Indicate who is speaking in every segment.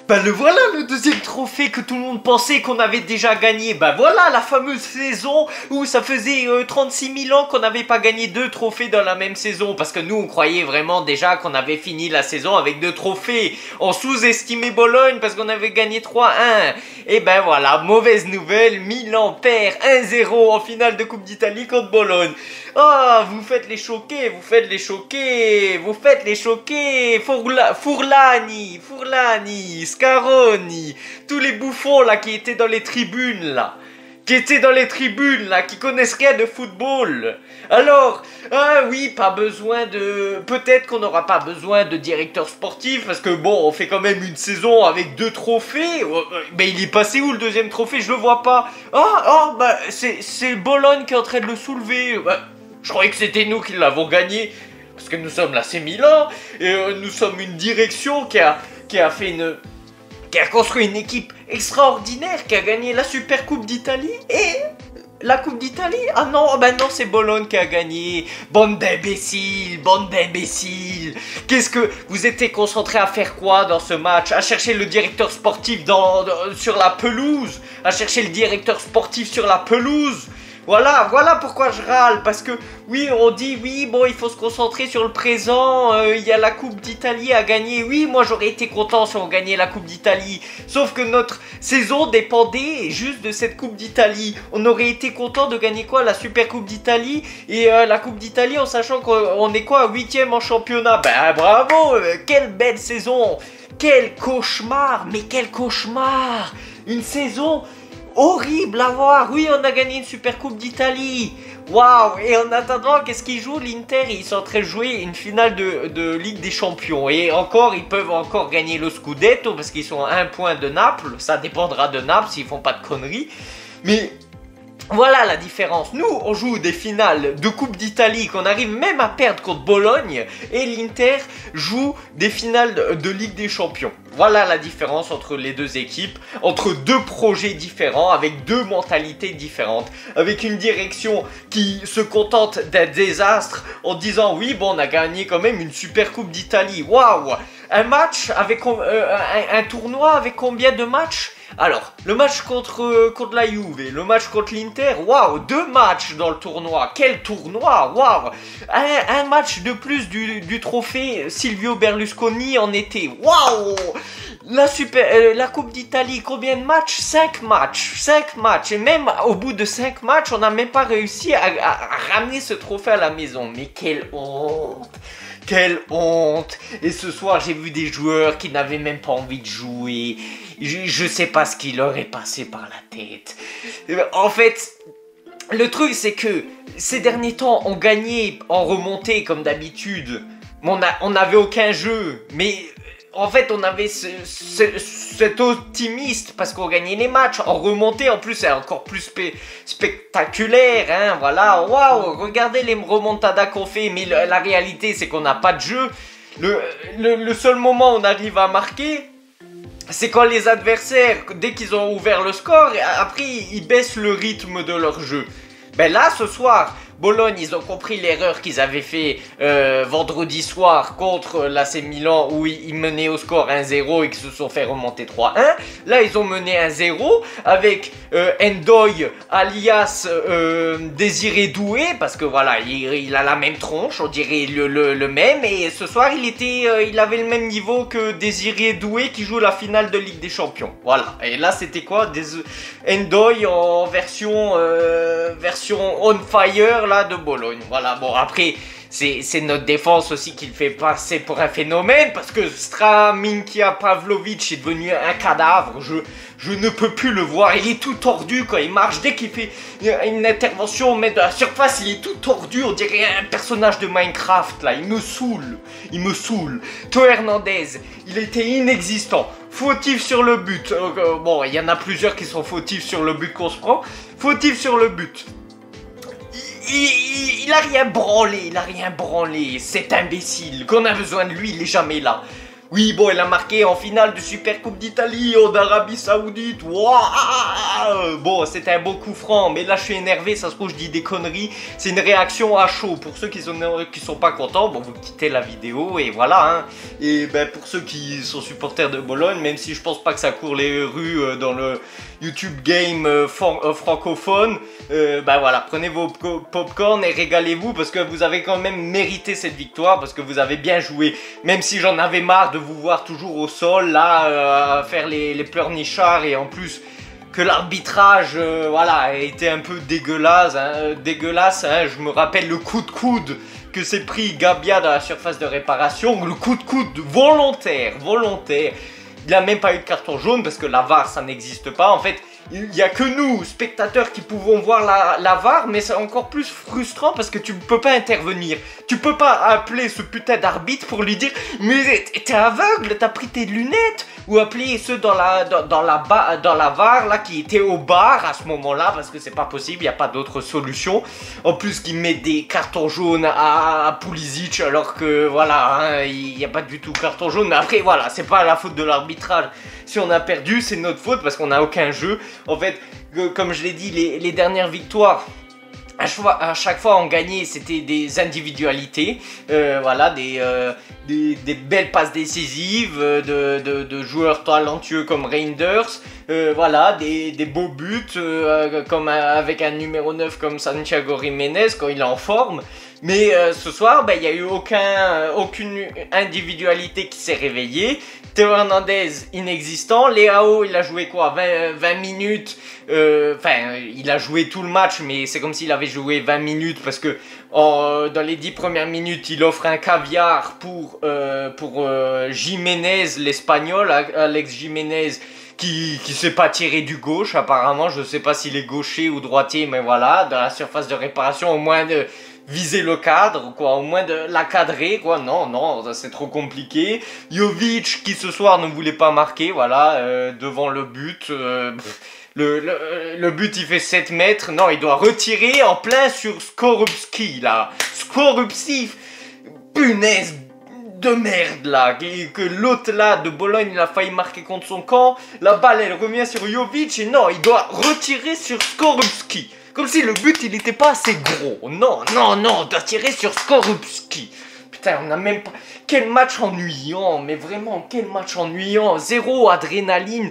Speaker 1: Bah le voilà, le deuxième trophée que tout le monde pensait qu'on avait déjà gagné. Bah voilà, la fameuse saison où ça faisait 36 000 ans qu'on n'avait pas gagné 2 trophées dans la même saison. Parce que nous, on croyait vraiment déjà qu'on avait fini la saison avec 2 trophées. On sous-estimait Bologne parce qu'on avait gagné 3-1. Et ben voilà, mauvaise nouvelle, Milan perd 1-0 en finale de Coupe d'Italie contre Bologne. Ah, vous faites les choqués, vous faites les choqués, vous faites les choqués. Furlani, Scaroni, tous les bouffons là qui étaient dans les tribunes là. Qui connaissent rien de football. Alors, ah oui, pas besoin de... Peut-être qu'on n'aura pas besoin de directeur sportif, parce que bon, on fait quand même une saison avec 2 trophées. Mais il est passé où le deuxième trophée? Je le vois pas. Bah, c'est Bologne qui est en train de le soulever. Je croyais que c'était nous qui l'avons gagné, parce que nous sommes l'AC Milan, et nous sommes une direction qui a construit une équipe extraordinaire, qui a gagné la Super Coupe d'Italie et la Coupe d'Italie. Ah non, ben non, c'est Bologne qui a gagné. Bande d'imbéciles. Qu'est-ce que vous étiez concentrés à faire quoi dans ce match? À chercher le directeur sportif sur la pelouse. Voilà pourquoi je râle, parce que oui, on dit oui, bon, il faut se concentrer sur le présent, il y a la Coupe d'Italie à gagner. Oui, moi j'aurais été content si on gagnait la Coupe d'Italie, sauf que notre saison dépendait juste de cette Coupe d'Italie. On aurait été content de gagner quoi? La Super Coupe d'Italie et la Coupe d'Italie en sachant qu'on est quoi? 8ème en championnat. Ben bravo, quelle belle saison, quel cauchemar, une saison horrible à voir. Oui, on a gagné une Super Coupe d'Italie. Waouh. Et en attendant, qu'est-ce qu'ils jouent? L'Inter, ils sont en train de jouer une finale de Ligue des Champions. Et encore, ils peuvent encore gagner le Scudetto parce qu'ils sont à 1 point de Naples. Ça dépendra de Naples s'ils font pas de conneries. Mais voilà la différence. Nous, on joue des finales de Coupe d'Italie qu'on arrive même à perdre contre Bologne. Et l'Inter joue des finales de Ligue des Champions. Voilà la différence entre les deux équipes, entre 2 projets différents, avec 2 mentalités différentes, avec une direction qui se contente d'un désastre en disant oui, bon, on a gagné quand même une Super Coupe d'Italie. Waouh! Un match avec un tournoi avec combien de matchs? Alors, le match contre la Juve, le match contre l'Inter, waouh, 2 matchs dans le tournoi. Quel tournoi, waouh. Un match de plus du trophée Silvio Berlusconi en été, waouh. La Coupe d'Italie, combien de matchs? 5 matchs. Et même au bout de 5 matchs, on n'a même pas réussi à ramener ce trophée à la maison. Mais quelle honte! Quelle honte! Et ce soir, j'ai vu des joueurs qui n'avaient même pas envie de jouer. Je sais pas ce qui leur est passé par la tête. En fait, le truc, c'est que ces derniers temps, on gagnait en remontée comme d'habitude. On n'avait aucun jeu. Mais en fait, on avait cet optimiste parce qu'on gagnait les matchs. En remontée, en plus, c'est encore plus spectaculaire. Hein, voilà, waouh, regardez les remontadas qu'on fait. Mais la réalité, c'est qu'on n'a pas de jeu. Le seul moment où on arrive à marquer, c'est quand les adversaires, dès qu'ils ont ouvert le score, après, ils baissent le rythme de leur jeu. Ben là, ce soir, Bologne, ils ont compris l'erreur qu'ils avaient fait vendredi soir contre l'AC Milan où ils menaient au score 1-0 et qu'ils se sont fait remonter 3-1. Là, ils ont mené 1-0 avec Ndoye alias Désiré Doué parce que voilà, il a la même tronche, on dirait le même. Et ce soir, il avait le même niveau que Désiré Doué qui joue la finale de Ligue des Champions. Voilà. Et là, c'était quoi? Ndoye en version on fire là de Bologne. Voilà, bon après c'est notre défense aussi qui le fait passer pour un phénomène parce que Straminkia Pavlovic est devenu un cadavre. Je ne peux plus le voir, il est tout tordu quand il marche. Dès qu'il fait une intervention au mètre de la surface, il est tout tordu, on dirait un personnage de Minecraft là, il me saoule. Théo Hernandez, il était inexistant. Fautif sur le but. Bon, il y en a plusieurs qui sont fautifs sur le but qu'on se prend. Fautif sur le but. Il a rien branlé, cet imbécile. Qu'on a besoin de lui, il est jamais là. Oui, bon, il a marqué en finale de Super Coupe d'Italie en Arabie Saoudite. Waouh. Bon, c'était un beau coup franc, mais là je suis énervé, ça se trouve je dis des conneries. C'est une réaction à chaud. Pour ceux qui sont pas contents, bon, vous quittez la vidéo et voilà. Hein. Et ben pour ceux qui sont supporters de Bologne, même si je pense pas que ça court les rues dans le YouTube game francophone, ben voilà, prenez vos popcorn et régalez-vous parce que vous avez quand même mérité cette victoire, parce que vous avez bien joué. Même si j'en avais marre de vous voir toujours au sol, là, à faire les pleurnichards, et en plus que l'arbitrage, voilà, était un peu dégueulasse, hein. Je me rappelle le coup de coude que s'est pris Gabia dans la surface de réparation, le coup de coude volontaire. Il n'a même pas eu de carton jaune parce que la VAR, ça n'existe pas. En fait, il n'y a que nous, spectateurs, qui pouvons voir la VAR, mais c'est encore plus frustrant parce que tu ne peux pas intervenir. Tu peux pas appeler ce putain d'arbitre pour lui dire « Mais t'es aveugle, t'as pris tes lunettes !» Ou appeler ceux dans la VAR, là, qui étaient au bar à ce moment-là, parce que c'est pas possible, il n'y a pas d'autre solution. En plus, qu'ils mettent des cartons jaunes à Pulisic, alors que, voilà, hein, il n'y a pas du tout carton jaune. Mais après, voilà, c'est pas la faute de l'arbitrage. Si on a perdu, c'est notre faute, parce qu'on n'a aucun jeu. En fait, comme je l'ai dit, les dernières victoires, à chaque fois on gagnait, c'était des individualités, voilà, des belles passes décisives de joueurs talentueux comme Reinders, voilà, des beaux buts, comme avec un numéro 9 comme Santiago Jiménez quand il est en forme. Mais ce soir, il n'y a eu aucune individualité qui s'est réveillée. Théo Hernandez inexistant, Leao il a joué quoi, 20 minutes, enfin il a joué tout le match, mais c'est comme s'il avait joué 20 minutes parce que dans les 10 premières minutes il offre un caviar pour Jiménez, l'Espagnol, Alex Jiménez, qui s'est pas tiré du gauche apparemment, je sais pas s'il est gaucher ou droitier, mais voilà, dans la surface de réparation au moins de viser le cadre, quoi, au moins de la cadrer, quoi. Non, c'est trop compliqué. Jovic qui ce soir ne voulait pas marquer, voilà, devant le but. Le but il fait 7 mètres. Non, il doit retirer en plein sur Skorupski, là. Skorupski, punaise de merde, là. Que l'autre, là, de Bologne, il a failli marquer contre son camp. La balle, elle revient sur Jovic. Et non, il doit retirer sur Skorupski. Comme si le but, il n'était pas assez gros. Non, on doit tirer sur Skorupski. Putain, on n'a même pas... Quel match ennuyant, mais vraiment, quel match ennuyant. Zéro adrénaline.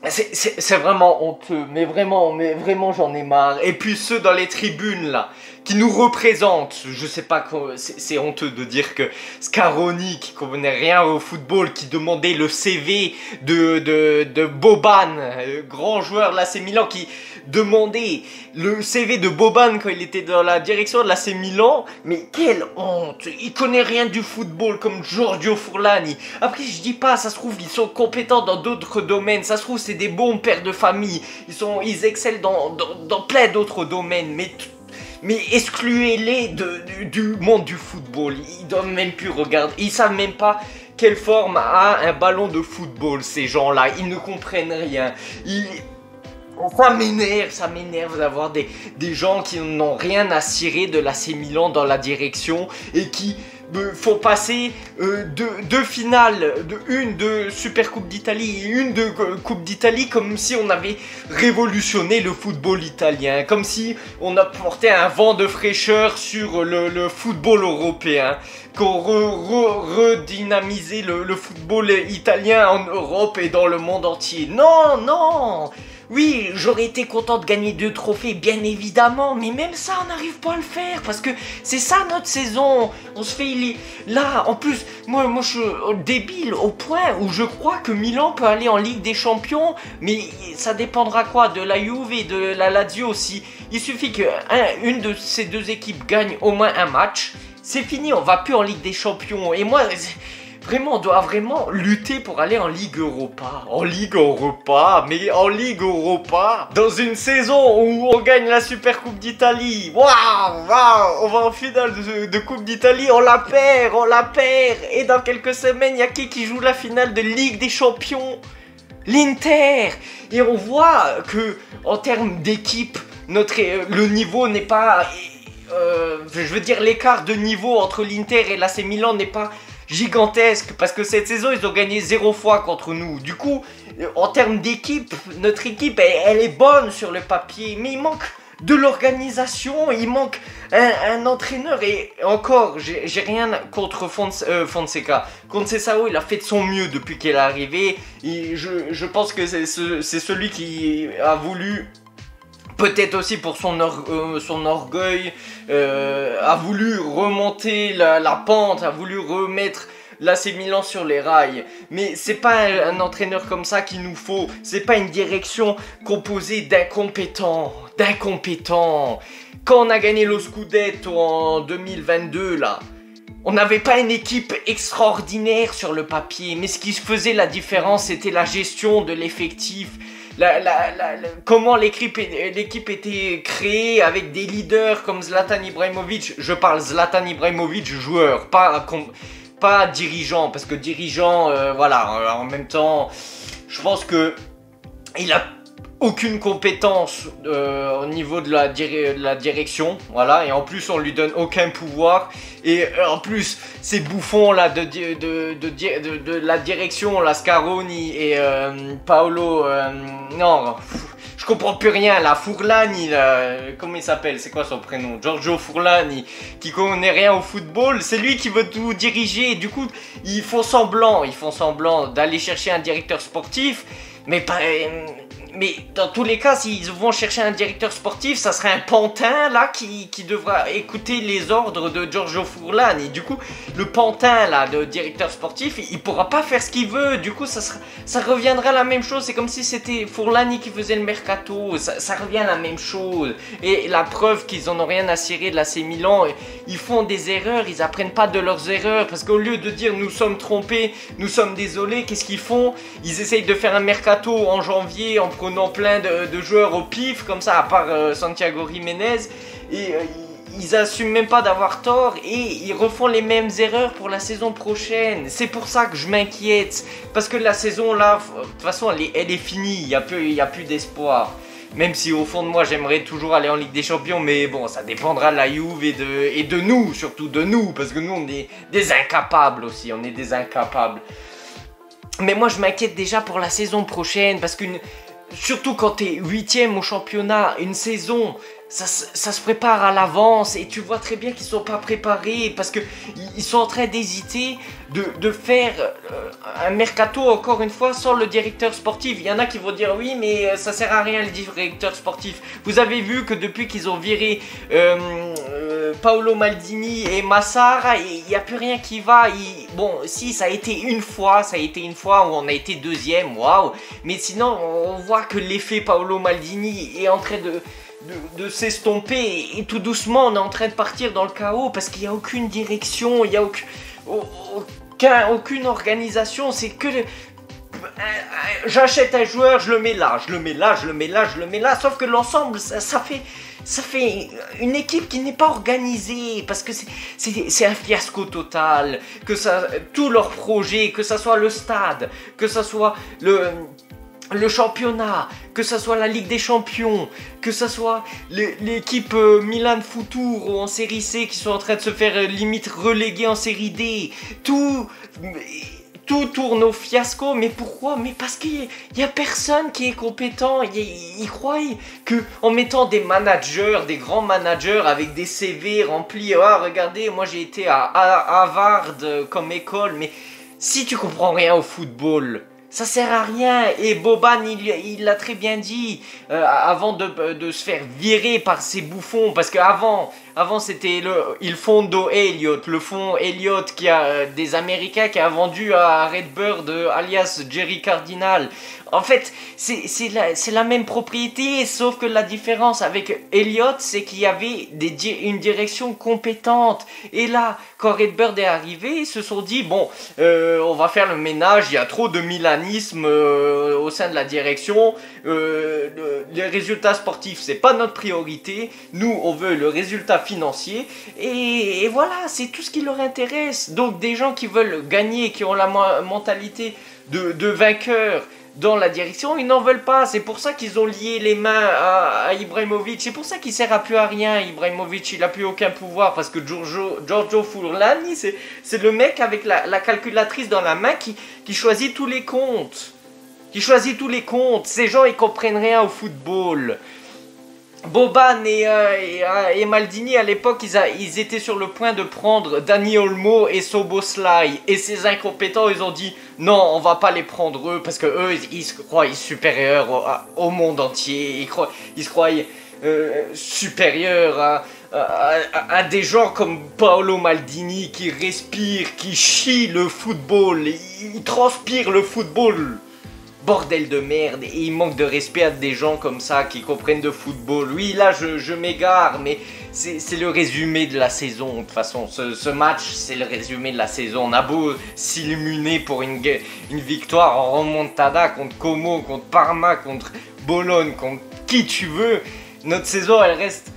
Speaker 1: C'est vraiment honteux, mais vraiment j'en ai marre. Et puis ceux dans les tribunes là, qui nous représentent, je sais pas, c'est honteux de dire que Scaroni, qui connaît rien au football, qui demandait le CV de Boban, grand joueur de l'AC Milan, qui demandait le CV de Boban quand il était dans la direction de l'AC Milan, mais quelle honte. Il connaît rien du football comme Giorgio Furlani. Après je dis pas, ça se trouve ils sont compétents dans d'autres domaines, ça se trouve c'est des bons pères de famille, ils excellent dans plein d'autres domaines, mais excluez-les du monde du football. Ils doivent même plus regarder, ils savent même pas quelle forme a un ballon de football, ces gens-là, ils ne comprennent rien. Ça m'énerve d'avoir des gens qui n'ont rien à cirer de l'AC Milan dans la direction et qui font passer deux finales, une de Super Coupe d'Italie et une de Coupe d'Italie comme si on avait révolutionné le football italien, comme si on apportait un vent de fraîcheur sur le football européen, qu'on redynamisait le football italien en Europe et dans le monde entier. Non. Oui, j'aurais été content de gagner 2 trophées, bien évidemment, mais même ça, on n'arrive pas à le faire, parce que c'est ça notre saison. On se fait... Là, en plus, moi je suis débile au point où je crois que Milan peut aller en Ligue des Champions, mais ça dépendra quoi? De la Juve et de la Lazio aussi. Il suffit qu'une de ces deux équipes gagne au moins un match, c'est fini, on va plus en Ligue des Champions. Et moi... Vraiment, on doit vraiment lutter pour aller en Ligue Europa. En Ligue Europa, dans une saison où on gagne la Super Coupe d'Italie. Waouh, on va en finale de Coupe d'Italie, on la perd. Et dans quelques semaines, il y a qui joue la finale de Ligue des Champions? L'Inter. Et on voit que, en termes d'équipe, le niveau n'est pas... je veux dire, l'écart de niveau entre l'Inter et l'AC Milan n'est pas gigantesque parce que cette saison ils ont gagné 0 fois contre nous. Du coup, en termes d'équipe, notre équipe elle est bonne sur le papier, mais il manque de l'organisation, il manque un entraîneur. Et encore, j'ai rien contre Fonseca. Conceição, il a fait de son mieux depuis qu'il est arrivé. Et je pense que c'est celui qui a voulu, peut-être aussi pour son orgueil, a voulu remonter la pente, a voulu remettre l'AC Milan sur les rails. Mais c'est pas un entraîneur comme ça qu'il nous faut. C'est pas une direction composée d'incompétents. Quand on a gagné le Scudetto en 2022 là, on n'avait pas une équipe extraordinaire sur le papier, mais ce qui faisait la différence c'était la gestion de l'effectif. Comment l'équipe était créée avec des leaders comme Zlatan Ibrahimovic. Je parle Zlatan Ibrahimovic joueur, pas dirigeant, parce que dirigeant, voilà, en même temps, je pense que il a aucune compétence au niveau de la direction, voilà, et en plus on lui donne aucun pouvoir, et en plus ces bouffons là de la direction, la Scaroni et Paolo, non, je comprends plus rien là, Furlani là, comment il s'appelle, c'est quoi son prénom, Giorgio Furlani, qui connaît rien au football, c'est lui qui veut tout diriger, et du coup ils font semblant d'aller chercher un directeur sportif, mais dans tous les cas, s'ils vont chercher un directeur sportif, ça serait un pantin là qui devra écouter les ordres de Giorgio Furlani. Du coup, le pantin là de directeur sportif, il pourra pas faire ce qu'il veut. Du coup, ça reviendra à la même chose. C'est comme si c'était Furlani qui faisait le mercato. Ça revient à la même chose. Et la preuve qu'ils en ont rien à cirer de l'AC Milan, ils font des erreurs, ils apprennent pas de leurs erreurs. Parce qu'au lieu de dire nous sommes trompés, nous sommes désolés, qu'est-ce qu'ils font? Ils essayent de faire un mercato en janvier en prenant plein de joueurs au pif comme ça, à part Santiago Jiménez, et ils assument même pas d'avoir tort et ils refont les mêmes erreurs pour la saison prochaine. C'est pour ça que je m'inquiète, parce que la saison là, de toute façon elle est finie, il y a plus d'espoir. Même si au fond de moi j'aimerais toujours aller en Ligue des Champions, mais bon, ça dépendra de la Juve et de nous, surtout de nous, parce que nous on est des incapables aussi, on est des incapables. Mais moi je m'inquiète déjà pour la saison prochaine, parce surtout quand t'es 8ème au championnat, une saison, ça se prépare à l'avance et tu vois très bien qu'ils sont pas préparés parce que ils sont en train d'hésiter de faire un mercato encore une fois sans le directeur sportif. Il y en a qui vont dire oui, mais ça sert à rien le directeur sportif. Vous avez vu que depuis qu'ils ont viré Paolo Maldini et Massara, il n'y a plus rien qui va. Bon, si, ça a été une fois où on a été 2ème, waouh. Mais sinon, on voit que l'effet Paolo Maldini est en train de s'estomper et tout doucement on est en train de partir dans le chaos parce qu'il n'y a aucune direction, il n'y a aucune organisation, c'est que j'achète un joueur, je le mets là, sauf que l'ensemble ça fait une équipe qui n'est pas organisée parce que c'est un fiasco total, que tout leur projet, que ça soit le stade, que ça soit le championnat, que ça soit la Ligue des Champions, que ça soit l'équipe Milan Futur en série C qui sont en train de se faire limite reléguer en série D, tout tourne au fiasco. Mais pourquoi? Mais parce qu'il y a personne qui est compétent. Ils croient que en mettant des managers, des grands managers avec des CV remplis, ah regardez, moi j'ai été à Harvard comme école, mais si tu comprends rien au football, ça sert à rien. Et Boban il l'a très bien dit avant de se faire virer par ces bouffons, parce qu'avant c'était il Fondo Elliott, le fonds Elliott qui a des Américains qui a vendu à Redbird alias Jerry Cardinal. En fait c'est la même propriété, sauf que la différence avec Elliott c'est qu'il y avait une direction compétente. Et là quand Redbird est arrivé, ils se sont dit bon on va faire le ménage, il y a trop de milanisme au sein de la direction, les résultats sportifs c'est pas notre priorité, nous on veut le résultat financier et voilà, c'est tout ce qui leur intéresse. Donc des gens qui veulent gagner, qui ont la mentalité de vainqueur, dans la direction, ils n'en veulent pas. C'est pour ça qu'ils ont lié les mains à Ibrahimovic. C'est pour ça qu'il sert à plus à rien. Ibrahimovic, il a plus aucun pouvoir parce que Giorgio Furlani, c'est le mec avec la calculatrice dans la main qui choisit tous les comptes. Ces gens, ils comprennent rien au football. Boban et Maldini, à l'époque, ils étaient sur le point de prendre Dani Olmo et Szoboszlai. Et ces incompétents, ils ont dit non, on va pas les prendre eux, parce que eux, ils se croient supérieurs au monde entier. Ils se croient supérieurs à des gens comme Paolo Maldini qui respirent, qui chient le football. Ils transpirent le football. Bordel de merde, et il manque de respect à des gens comme ça qui comprennent de football. Oui, là je m'égare, mais c'est le résumé de la saison. De toute façon, ce match, c'est le résumé de la saison. On a beau s'illuminer pour une victoire en remontada contre Como, contre Parma, contre Bologne, contre qui tu veux. Notre saison, elle reste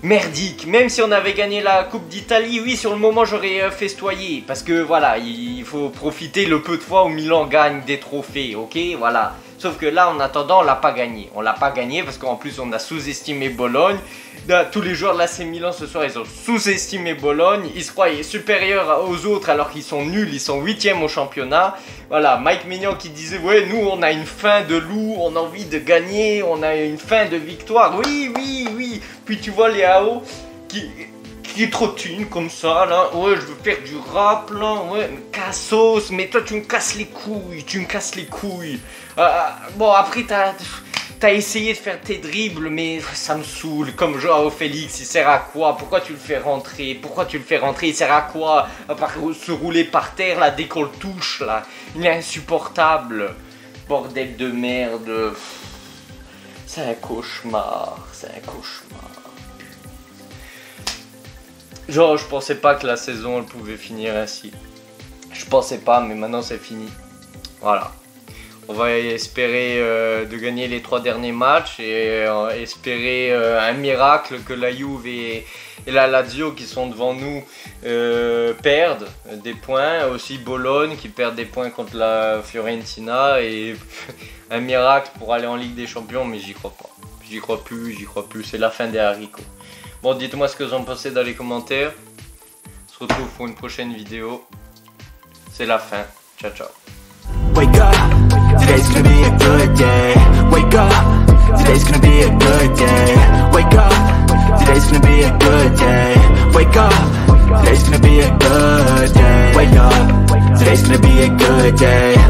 Speaker 1: merdique. Même si on avait gagné la Coupe d'Italie, oui, sur le moment, j'aurais festoyé. Parce que, voilà, il faut profiter le peu de fois où Milan gagne des trophées, ok, voilà. Sauf que là, en attendant, on l'a pas gagné. On l'a pas gagné parce qu'en plus, on a sous-estimé Bologne. Là, tous les joueurs de l'AC Milan ce soir, ils ont sous-estimé Bologne. Ils se croient supérieurs aux autres alors qu'ils sont nuls. Ils sont 8e au championnat. Voilà, Mike Maignan qui disait, ouais, nous, on a une faim de loup, on a envie de gagner, on a une faim de victoire. Oui, oui, oui. Puis tu vois les AO qui trottinent comme ça, là. Ouais, je veux faire du rap, là. Ouais, cassos. Mais toi, tu me casses les couilles. Bon, après, t'as essayé de faire tes dribbles, mais ça me saoule. Comme Joao Félix, il sert à quoi? Pourquoi tu le fais rentrer? Il sert à quoi? À part se rouler par terre, là, dès qu'on le touche, là. Il est insupportable. Bordel de merde. C'est un cauchemar. Genre, je pensais pas que la saison, elle pouvait finir ainsi. Je pensais pas, mais maintenant, c'est fini. Voilà. On va espérer de gagner les 3 derniers matchs et espérer un miracle que la Juve et la Lazio qui sont devant nous perdent des points. Aussi Bologne qui perd des points contre la Fiorentina et un miracle pour aller en Ligue des Champions, mais j'y crois pas. J'y crois plus, c'est la fin des haricots. Bon, dites-moi ce que vous en pensez dans les commentaires. On se retrouve pour une prochaine vidéo. C'est la fin. Ciao, ciao.
Speaker 2: Wake up, today's gonna be a good day. Wake up, today's gonna be a good day. Wake up, today's gonna be a good day. Wake up, today's gonna be a good day. Wake up, today's gonna be a good day.